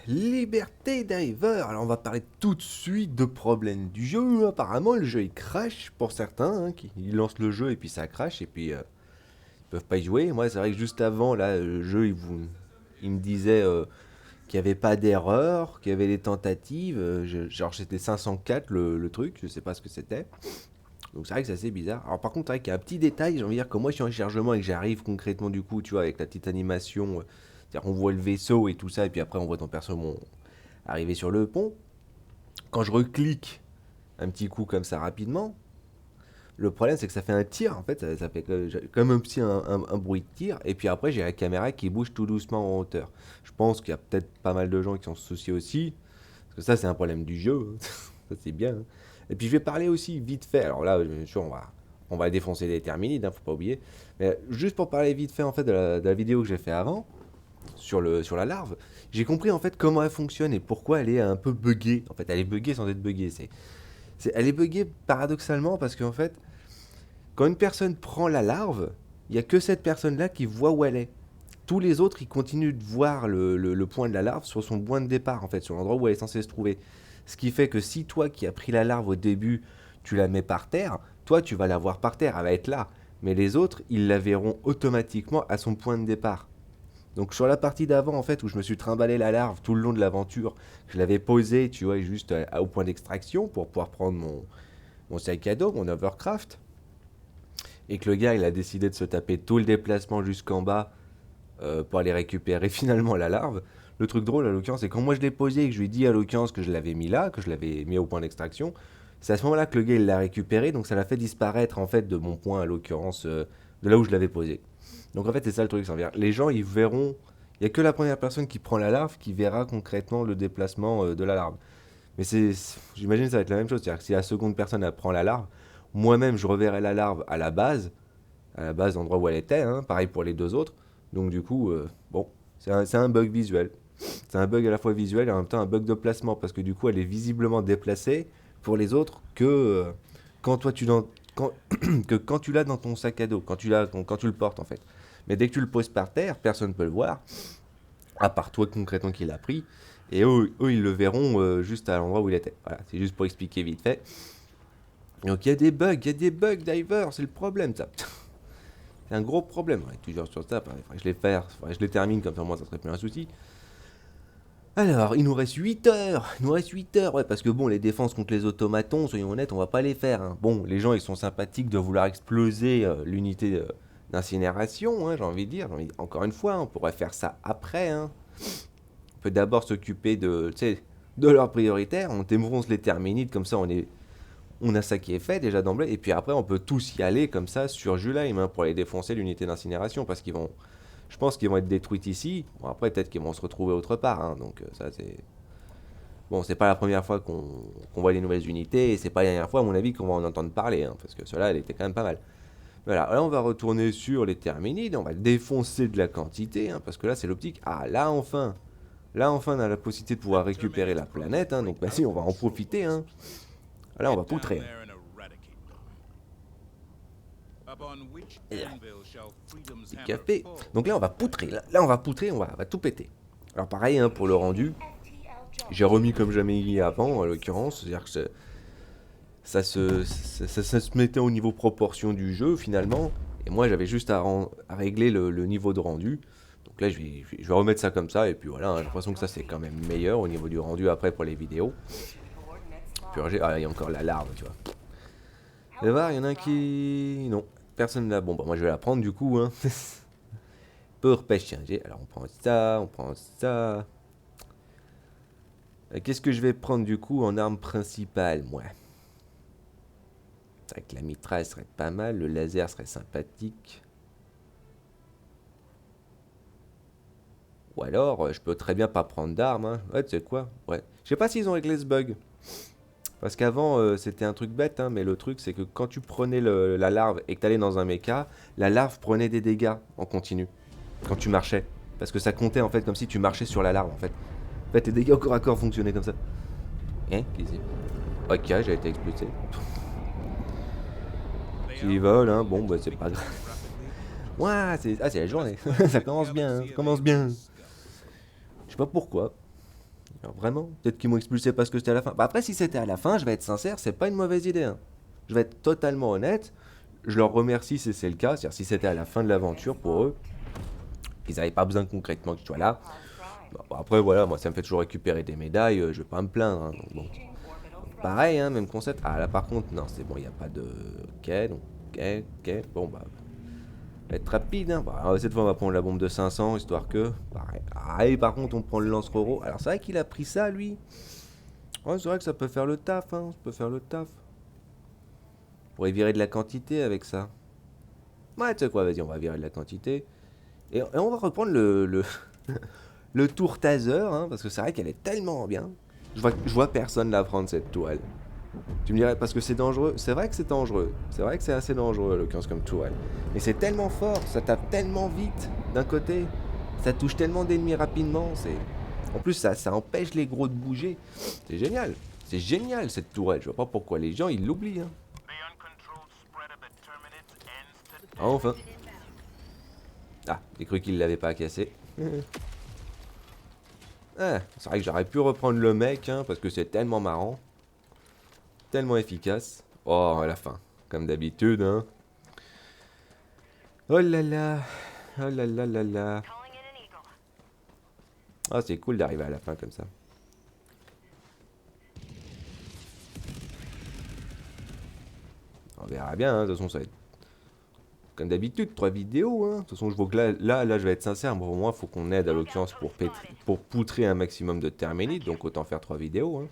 Liberté Diver. Alors on va parler tout de suite de problèmes du jeu. Apparemment le jeu il crash pour certains, hein, qui ils lancent le jeu et puis ça crash et puis ils peuvent pas y jouer. Moi c'est vrai que juste avant là le jeu il me disait qu'il n'y avait pas d'erreur, qu'il y avait des tentatives. Genre c'était 504 le truc, je sais pas ce que c'était. Donc c'est vrai que c'est assez bizarre. Alors par contre c'est vrai qu'il y a un petit détail, j'ai envie de dire que moi je suis en chargement et que j'arrive concrètement du coup tu vois avec la petite animation. C'est-à-dire qu'on voit le vaisseau et tout ça, et puis après on voit ton perso arriver sur le pont. Quand je reclique un petit coup comme ça rapidement, le problème c'est que ça fait un tir, en fait, ça fait comme un petit un bruit de tir, et puis après j'ai la caméra qui bouge tout doucement en hauteur. Je pense qu'il y a peut-être pas mal de gens qui s'en soucient aussi, parce que ça c'est un problème du jeu, ça c'est bien. Hein. Et puis je vais parler aussi vite fait, alors là bien sûr on va défoncer les terminides, hein, faut pas oublier, mais juste pour parler vite fait en fait de la vidéo que j'ai fait avant, sur la larve, j'ai compris en fait comment elle fonctionne et pourquoi elle est un peu buggée. En fait, elle est buggée sans être buggée. Elle est buggée paradoxalement parce qu'en fait, quand une personne prend la larve, il n'y a que cette personne-là qui voit où elle est. Tous les autres, ils continuent de voir le point de la larve sur son point de départ, en fait, sur l'endroit où elle est censée se trouver. Ce qui fait que si toi qui as pris la larve au début, tu la mets par terre, toi tu vas la voir par terre, elle va être là. Mais les autres, ils la verront automatiquement à son point de départ. Donc sur la partie d'avant, en fait, où je me suis trimballé la larve tout le long de l'aventure, je l'avais posée, tu vois, juste au point d'extraction pour pouvoir prendre mon sac à dos, mon overcraft, et que le gars, il a décidé de se taper tout le déplacement jusqu'en bas pour aller récupérer finalement la larve. Le truc drôle, à l'occurrence, c'est quand moi je l'ai posé et que je lui ai dit à l'occurrence que je l'avais mis là, que je l'avais mis au point d'extraction, c'est à ce moment-là que le gars, il l'a récupéré, donc ça l'a fait disparaître, en fait, de mon point, à l'occurrence, de là où je l'avais posé. Donc en fait, c'est ça le truc. Les gens, ils verront. Il n'y a que la première personne qui prend la larve qui verra concrètement le déplacement de la larve. Mais j'imagine que ça va être la même chose. C'est-à-dire que si la seconde personne elle prend la larve, moi-même je reverrai la larve à la base d'endroit où elle était. Hein, pareil pour les deux autres. Donc du coup, bon, c'est un bug visuel. C'est un bug à la fois visuel et en même temps un bug de placement parce que du coup, elle est visiblement déplacée pour les autres que quand toi tu l'en- quand, que quand tu l'as dans ton sac à dos, quand tu le portes en fait. Mais dès que tu le poses par terre, personne ne peut le voir, à part toi concrètement qui l'a pris. Et eux, ils le verront juste à l'endroit où il était. Voilà, c'est juste pour expliquer vite fait. Donc il y a des bugs Diver, c'est le problème ça. C'est un gros problème, ouais, toujours sur ça. Il faudrait que je les fasse, faudrait que je les termine, comme ça moi ça serait plus un souci. Alors, il nous reste 8 heures. Il nous reste 8 heures, ouais, parce que bon, les défenses contre les automatons, soyons honnêtes, on va pas les faire. Hein. Bon, les gens, ils sont sympathiques de vouloir exploser l'unité d'incinération, hein, j'ai envie de dire. Encore une fois, hein, on pourrait faire ça après. Hein. On peut d'abord s'occuper de, tu sais, de leurs prioritaires. On démonce les terminites, comme ça, on a ça qui est fait déjà d'emblée. Et puis après, on peut tous y aller comme ça sur Julheim hein, pour aller défoncer l'unité d'incinération, parce qu'ils vont, je pense qu'ils vont être détruits ici. Bon, après, peut-être qu'ils vont se retrouver autre part. Hein, donc ça, c'est bon, c'est pas la première fois qu'on voit les nouvelles unités, et c'est pas la dernière fois, à mon avis, qu'on va en entendre parler, hein, parce que cela, elle était quand même pas mal. Voilà, là, on va retourner sur les terminides, on va défoncer de la quantité, hein, parce que là, c'est l'optique. Ah, là, enfin, on a la possibilité de pouvoir récupérer la planète, hein, donc, bah si, on va en profiter, hein. Là, on va poutrer. Hein. Et là, petit café. Donc là, on va poutrer, là, on va poutrer, on va tout péter. Alors, pareil, hein, pour le rendu, j'ai remis comme jamais avant, en l'occurrence, c'est-à-dire que ça se mettait au niveau proportion du jeu finalement. Et moi j'avais juste à régler le niveau de rendu. Donc là je vais remettre ça comme ça et puis voilà, hein, j'ai l'impression que ça c'est quand même meilleur au niveau du rendu après pour les vidéos. Puis ah, il y a encore la larve, tu vois. Et voir, il y en a un qui... Non, personne là. Bon bah moi je vais la prendre du coup. Hein. Pour pêche alors on prend ça, on prend ça. Qu'est-ce que je vais prendre du coup en arme principale moi? C'est vrai que la mitraille serait pas mal, le laser serait sympathique. Ou alors, je peux très bien pas prendre d'armes. Hein. Ouais, tu sais quoi? Ouais. Je sais pas s'ils ont réglé ce bug. Parce qu'avant, c'était un truc bête, hein, mais le truc, c'est que quand tu prenais la larve et que t'allais dans un mecha, la larve prenait des dégâts en continu. Quand tu marchais. Parce que ça comptait, en fait, comme si tu marchais sur la larve, en fait. En fait, tes dégâts au corps à corps fonctionnaient comme ça. Hein? Qu'est-ce que c'est? Ok, j'ai été expulsé. S'ils volent, hein, bon, bah c'est pas grave. Ouais, c'est la journée. Ça commence bien, hein, ça commence bien. Je sais pas pourquoi. Alors, vraiment, peut-être qu'ils m'ont expulsé parce que c'était à la fin. Bah après, si c'était à la fin, je vais être sincère, c'est pas une mauvaise idée, hein. Je vais être totalement honnête. Je leur remercie si c'est le cas. C'est-à-dire si c'était à la fin de l'aventure pour eux, qu'ils n'avaient pas besoin concrètement que je sois là. Bon, après, voilà, moi, ça me fait toujours récupérer des médailles. Je vais pas me plaindre, hein, donc bon. Donc, pareil, hein, même concept. Ah là, par contre, non, c'est bon, il n'y a pas de. Ok, donc. Ok, ok. Bon, bah. Être rapide, hein. Bah, cette fois, on va prendre la bombe de 500, histoire que. Pareil. Ah, et par contre, on prend le lance-roro. Alors, c'est vrai qu'il a pris ça, lui. Ouais, c'est vrai que ça peut faire le taf, hein. Ça peut faire le taf. On pourrait virer de la quantité avec ça. Ouais, tu sais quoi, vas-y, on va virer de la quantité. Et on va reprendre le tour taser, hein, parce que c'est vrai qu'elle est tellement bien. Je vois personne la prendre, cette tourelle. Tu me dirais, parce que c'est dangereux. C'est vrai que c'est dangereux. C'est vrai que c'est assez dangereux, à l'occurrence, comme tourelle. Mais c'est tellement fort, ça tape tellement vite, d'un côté. Ça touche tellement d'ennemis rapidement. En plus, ça empêche les gros de bouger. C'est génial. C'est génial, cette tourelle. Je vois pas pourquoi les gens, ils l'oublient, hein. Ah, enfin. Ah, j'ai cru qu'il l'avait pas cassé. Ah, c'est vrai que j'aurais pu reprendre le mec, hein, parce que c'est tellement marrant. Tellement efficace. Oh, à la fin. Comme d'habitude, hein. Oh là là. Oh là là là là. Ah, c'est cool d'arriver à la fin comme ça. On verra bien, hein. De toute façon, ça va être comme d'habitude, 3 vidéos, hein. De toute façon, je vois que là, je vais être sincère. Bon, au moins, il faut qu'on aide à l'occurrence pour poutrer un maximum de terménites. Donc, autant faire 3 vidéos, hein.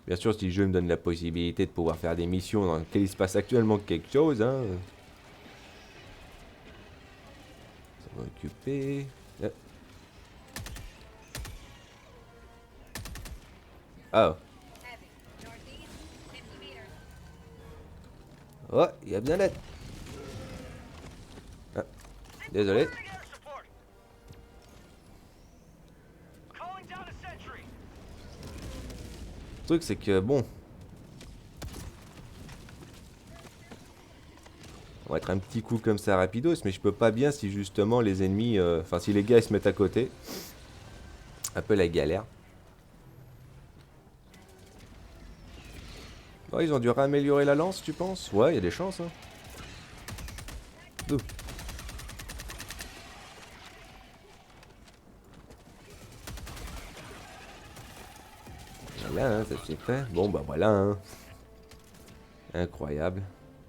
Bien sûr, si le jeu me donne la possibilité de pouvoir faire des missions dans lesquelles il se passe actuellement quelque chose, hein. Ça va occuper. Ah, oh, il y a besoin d'aide. Ah, désolé. Le truc, c'est que bon, on va être un petit coup comme ça rapidos, mais je peux pas bien si justement les ennemis, enfin si les gars ils se mettent à côté. Un peu la galère. Oh, ils ont dû réaméliorer la lance, tu penses? Ouais, il y a des chances, hein. Ouh. Voilà, hein, ça c'est fait. Bon, bah voilà, hein. Incroyable.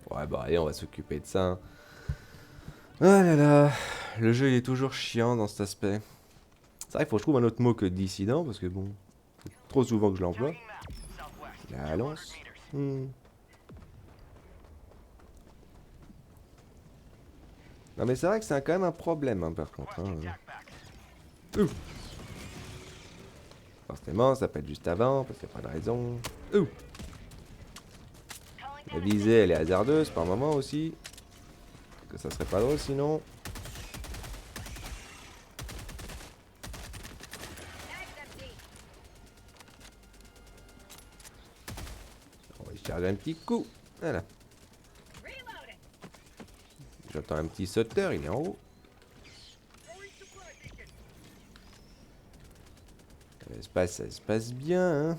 Ouais, bah allez, on va s'occuper de ça, hein. Ah là là, le jeu il est toujours chiant dans cet aspect. C'est vrai qu'il faut que je trouve un autre mot que dissident, parce que bon, c'est trop souvent que je l'emploie. La lance. Hmm. Non mais c'est vrai que c'est quand même un problème, hein, par contre, hein. Ouh. Forcément, ça peut être juste avant, parce qu'il n'y a pas de raison. Ouh. La visée, elle est hasardeuse par moment aussi. Que ça serait pas drôle sinon. On va y charger un petit coup. Voilà. J'entends un petit sauteur, il est en haut. Ça se passe bien, hein.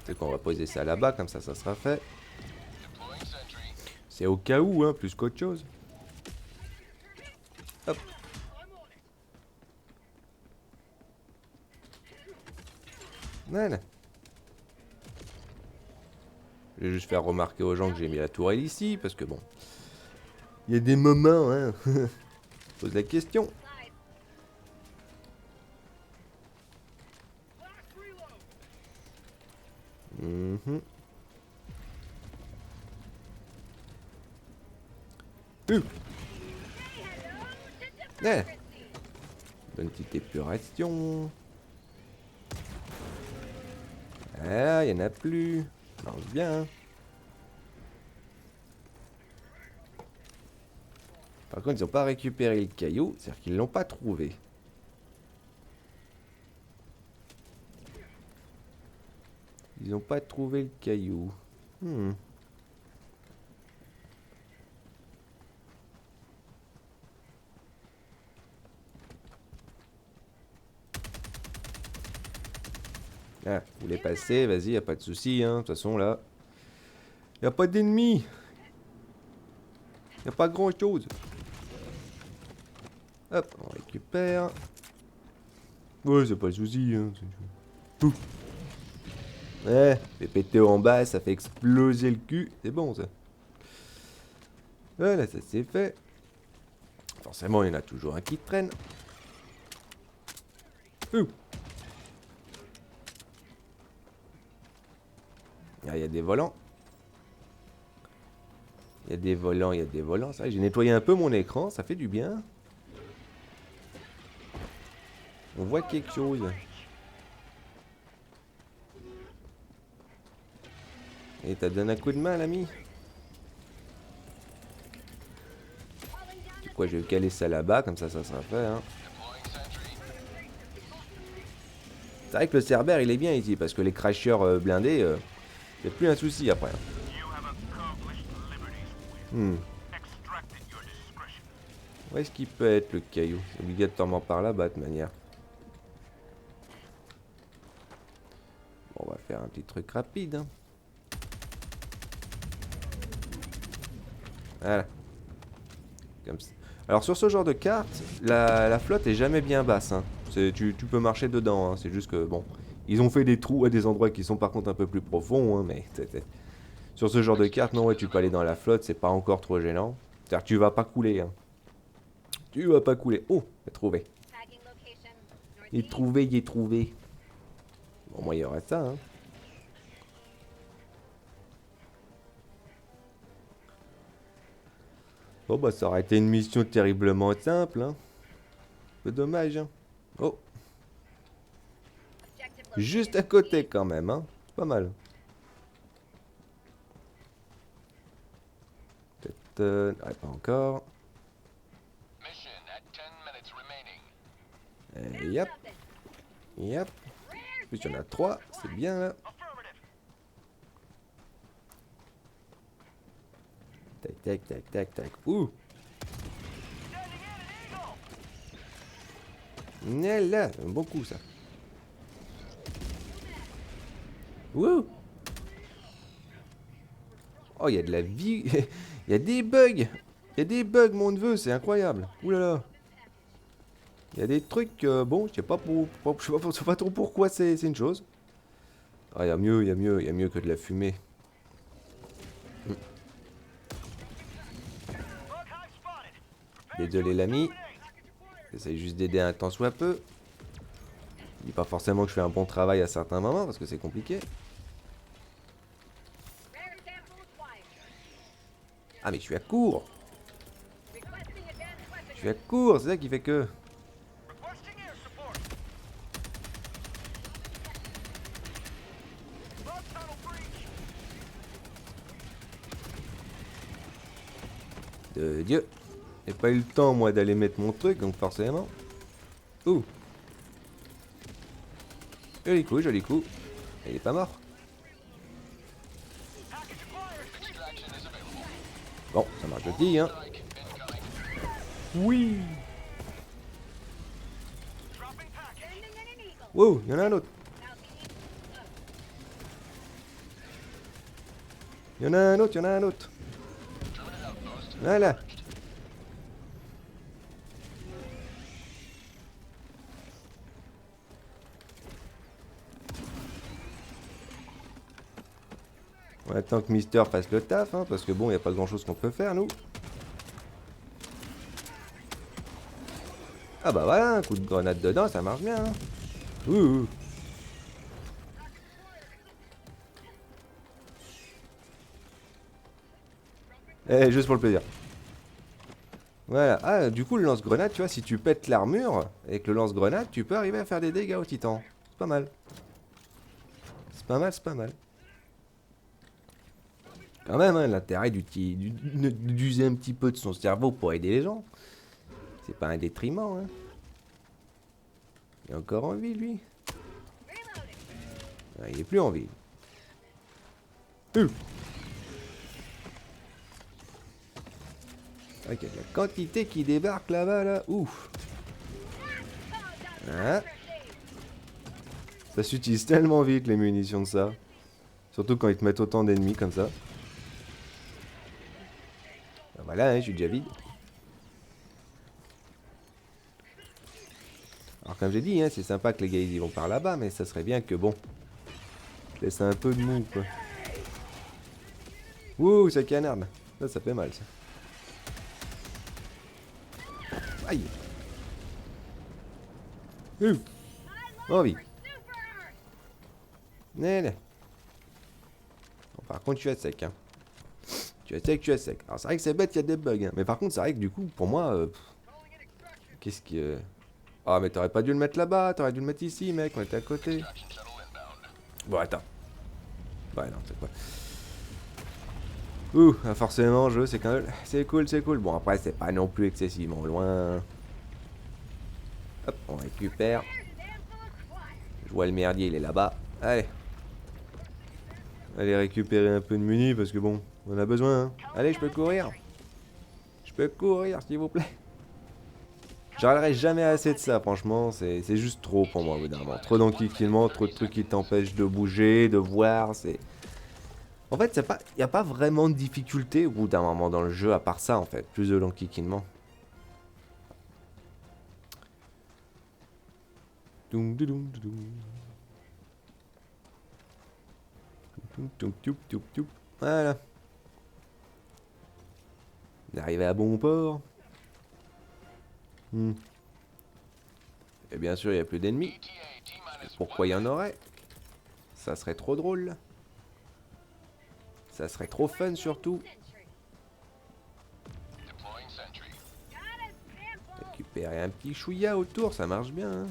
C'est qu'on va poser ça là-bas, comme ça sera fait. C'est au cas où, hein, plus qu'autre chose. Hop. Voilà. Je vais juste faire remarquer aux gens que j'ai mis la tourelle ici, parce que bon... Il y a des moments, hein. Pose la question. Mhm. Ouais. Bonne petite épuration. Ah, il n'y en a plus. Ça marche bien. Par contre, ils n'ont pas récupéré le caillou, c'est-à-dire qu'ils l'ont pas trouvé. Ils n'ont pas trouvé le caillou. Hmm. Ah, vous voulez passer, vas-y, y a pas de souci, hein. De toute façon, là, y a pas d'ennemis. Y a pas grand-chose. Hop, on récupère. Ouais, c'est pas le souci, hein. Pouf. Ouais, fait péter en bas, ça fait exploser le cul. C'est bon, ça. Voilà, ça c'est fait. Forcément, il y en a toujours un qui traîne. Ouh. Ah, il y a des volants. Il y a des volants, il y a des volants. Ça, j'ai nettoyé un peu mon écran, ça fait du bien. On voit quelque chose. Et t'as donné un coup de main, l'ami? C'est quoi, je vais caler ça là-bas, comme ça sera fait, hein. C'est vrai que le Cerbère, il est bien ici, parce que les crashers blindés, c'est plus un souci après. Hmm. Où est-ce qu'il peut être, le caillou? C'est obligatoirement par là-bas, de manière. Bon, on va faire un petit truc rapide, hein. Voilà. Comme ça. Alors sur ce genre de carte, la flotte est jamais bien basse, hein. Tu peux marcher dedans, hein. C'est juste que, bon, ils ont fait des trous à des endroits qui sont par contre un peu plus profonds, hein, mais sur ce genre de carte, non, ouais, tu peux aller dans la flotte, c'est pas encore trop gênant. C'est-à-dire que tu vas pas couler, hein. Tu vas pas couler. Oh, il a trouvé. Il est trouvé, il est trouvé. Bon, moi, il y aurait ça, hein. Bon, bah, ça aurait été une mission terriblement simple, hein. Un peu dommage, hein. Oh, juste à côté quand même, hein. C'est pas mal. Peut-être... ouais, pas encore. Yep. Yep. En plus, il y en a 3. C'est bien, là. Tac, tac, tac, tac, tac. Ouh. Là, un bon coup, ça. Ouh. Oh, il y a de la vie. Il y a des bugs. Il y a des bugs, mon neveu, c'est incroyable. Ouh là là. Il y a des trucs, bon, je sais pas je sais pas trop pourquoi c'est une chose. Ah, il y a mieux, il y a mieux, il y a mieux que de la fumée. Désolé l'ami. J'essaie juste d'aider un tant soit peu. Je dis pas forcément que je fais un bon travail à certains moments parce que c'est compliqué. Ah mais je suis à court. Je suis à court, c'est ça qui fait que... De Dieu. J'ai pas eu le temps moi d'aller mettre mon truc donc forcément. Ouh. Joli coup, joli coup. Il est pas mort. Bon, ça marche petit, hein. Oui. Wow, il y en a un autre. Il y en a un autre, il y en a un autre. Voilà. On attend que Mister fasse le taf, hein, parce que bon, il n'y a pas grand chose qu'on peut faire, nous. Ah bah voilà, un coup de grenade dedans, ça marche bien. Hein. Ouh. Eh, juste pour le plaisir. Voilà. Ah, du coup, le lance-grenade, tu vois, si tu pètes l'armure, avec le lance-grenade, tu peux arriver à faire des dégâts au titan. C'est pas mal. C'est pas mal, c'est pas mal. Quand même, hein, l'intérêt d'user un petit peu de son cerveau pour aider les gens. C'est pas un détriment, hein. Il est encore en vie, lui. Ah, il est plus en vie. Ok, il y a de la quantité qui débarque là-bas, là. Ouf. Hein. Ça s'utilise tellement vite les munitions de ça. Surtout quand ils te mettent autant d'ennemis comme ça. Ben voilà, hein, je suis déjà vide. Alors comme j'ai dit, hein, c'est sympa que les gars ils y vont par là-bas, mais ça serait bien que bon... Je laisse un peu de mou quoi. Ouh, ça canarde. Ça fait mal ça. Aïe. Envie. Né. Bon, par contre, tu es sec, hein. Tu es sec, tu es sec. Alors, c'est vrai que c'est bête, il y a des bugs, hein. Mais par contre, c'est vrai que du coup, pour moi... qu'est-ce que... Ah, mais t'aurais pas dû le mettre là-bas, t'aurais dû le mettre ici, mec, on était à côté. Bon, attends. Ouais, non, c'est quoi. Ouh, forcément, jeu, c'est quand même... C'est cool, c'est cool. Bon, après, c'est pas non plus excessivement loin. Hop, on récupère. Je vois le merdier, il est là-bas. Allez. Allez récupérer un peu de muni parce que bon, on en a besoin. Hein. Allez, je peux courir. Je peux courir, s'il vous plaît. J'arrêterai jamais assez de ça, franchement. C'est juste trop pour moi, au bout d'un moment. Trop d'enquiquinement, trop de trucs qui t'empêchent de bouger, de voir. C'est... En fait, il n'y a pas vraiment de difficulté au bout d'un moment dans le jeu, à part ça, en fait. Plus de l'enquiquinement. Doum, doum, doum. Voilà. On est arrivé à bon port. Et bien sûr, il n'y a plus d'ennemis. Pourquoi il y en aurait? Ça serait trop drôle. Ça serait trop fun surtout. Récupérer un petit chouïa autour, ça marche bien. Hein.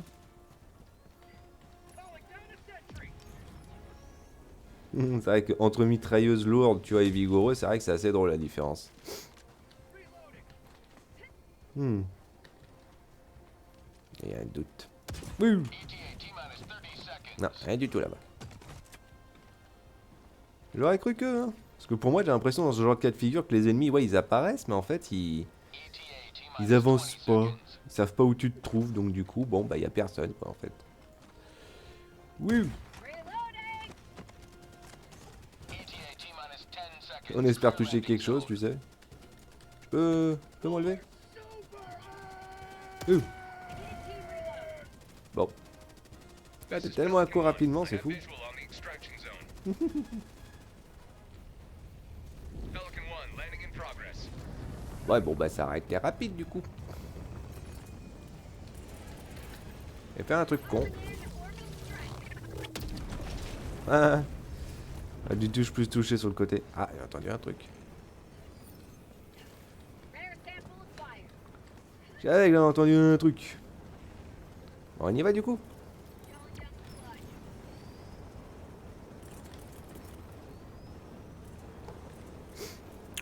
C'est vrai qu'entre mitrailleuse lourde, tu vois, et vigoureux, c'est vrai que c'est assez drôle la différence. Il y a un doute. Oui. Non, rien du tout là-bas. J'aurais cru que... Hein. Parce que pour moi, j'ai l'impression dans ce genre de cas de figure que les ennemis, ouais, ils apparaissent, mais en fait, ils avancent pas. Ils savent pas où tu te trouves, donc du coup, bon, bah, il y a personne, quoi, en fait. Oui. On espère toucher quelque chose, tu sais. Je peux m'enlever. Bon. T'es tellement à court rapidement, c'est fou. Ouais, bon, bah, ça aurait été rapide, du coup. Et faire un truc con. Ah. Du tout, je peux toucher sur le côté. Ah, j'ai entendu un truc. J'ai entendu un truc. Bon, on y va du coup.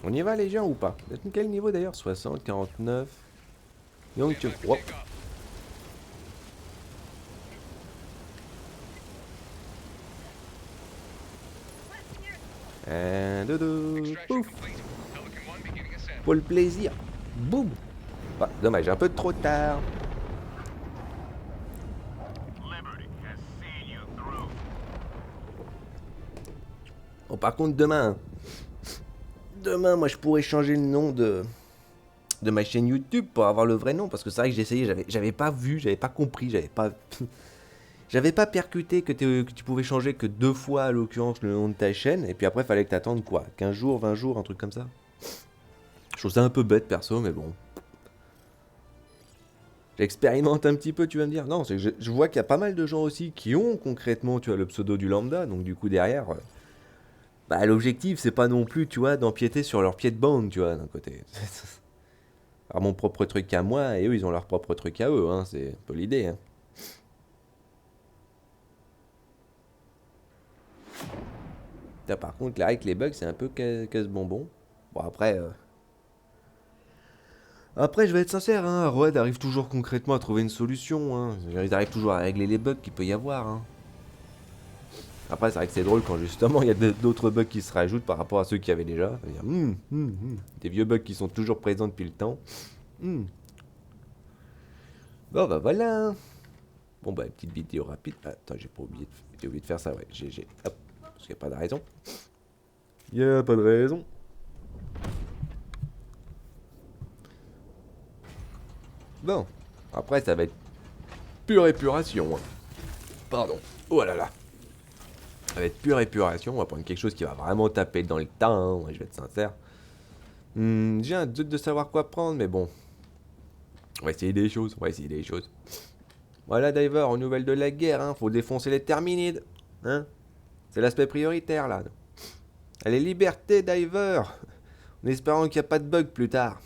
On y va les gens ou pas? Vous êtes quel niveau d'ailleurs? 60, 49. Donc tu... Oh. 1, 2, 2. Pouf. Pour le plaisir. Boum. Ah, dommage, un peu trop tard. Bon, par contre, demain, moi, je pourrais changer le nom de ma chaîne YouTube pour avoir le vrai nom. Parce que c'est vrai que j'ai essayé, j'avais pas vu, j'avais pas compris, j'avais pas percuté que tu pouvais changer que 2 fois, à l'occurrence, le nom de ta chaîne. Et puis après, fallait que t'attendes quoi? 15 jours, 20 jours, un truc comme ça. Je trouve ça un peu bête, perso, mais bon. J'expérimente un petit peu, tu vas me dire. Non, c'est que je vois qu'il y a pas mal de gens aussi qui ont concrètement, tu vois, le pseudo du lambda. Donc du coup, derrière... bah, l'objectif, c'est pas non plus, tu vois, d'empiéter sur leur pied de bande, tu vois, d'un côté. Alors, mon propre truc à moi, et eux, ils ont leur propre truc à eux, hein, c'est un peu l'idée, hein. Là, par contre, là, avec les bugs, c'est un peu casse-bonbon. Bon, après... Après, je vais être sincère, hein, Red arrive toujours concrètement à trouver une solution, hein. Ils arrivent toujours à régler les bugs qu'il peut y avoir, hein. Après, c'est vrai que c'est drôle quand justement il y a d'autres bugs qui se rajoutent par rapport à ceux qu'il y avait déjà. Des vieux bugs qui sont toujours présents depuis le temps. Bon, bah voilà. Bon bah petite vidéo rapide. Ah, attends, j'ai oublié de faire ça, ouais. GG. Hop. Parce qu'il n'y a pas de raison. Il n'y a pas de raison. Bon. Après ça va être pure épuration. Hein. Pardon. Oh là là. Ça va être pure épuration. On va prendre quelque chose qui va vraiment taper dans le tas. Hein. Je vais être sincère. J'ai un doute de savoir quoi prendre, mais bon. On va essayer des choses. On va essayer des choses. Voilà, Diver, aux nouvelles de la guerre, hein. Faut défoncer les Terminides. Hein. C'est l'aspect prioritaire, là. Allez, liberté, Diver. En espérant qu'il n'y a pas de bug plus tard.